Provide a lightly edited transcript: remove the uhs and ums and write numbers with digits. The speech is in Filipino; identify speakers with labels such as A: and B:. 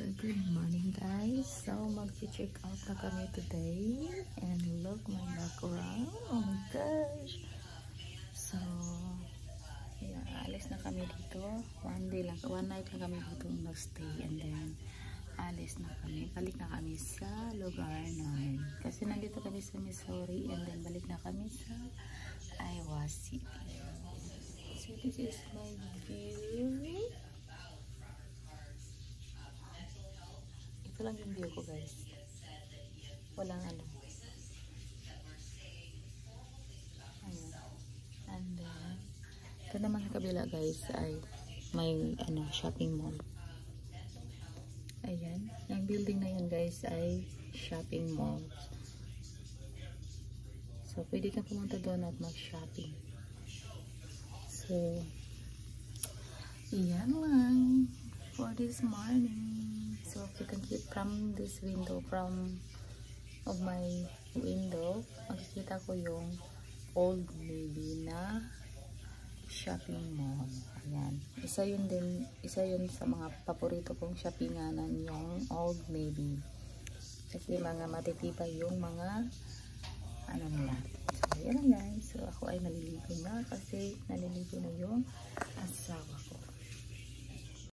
A: So good morning guys. So mag-check out na kami today and look my background. Oh my gosh. So yeah, alis na kami dito. One night lang kami dito nag-stay and then alis na kami. Balik na kami sa lugar namin. Kasi nandito kami sa Missouri and then balik na kami sa Iowa City. So this is my view. Ito lang yung view ko guys. Walang ano. Ayan. And then, ito naman sa kabila guys ay may ano, shopping mall. Ayan. Yung building na yun guys ay shopping mall. So, pwede kang pumunta doon at mag-shopping. So, iyan lang for this morning. So if you can see from this window, of my window, makikita ko yung Old Navy na shopping mall. Ayan. Isa yun sa mga paborito kong shoppinganan, yung Old Navy. Kasi mga matitibay yung mga ano nila. So, yan lang guys. So, ako ay naliligo na kasi naliligo na yung asawa ko.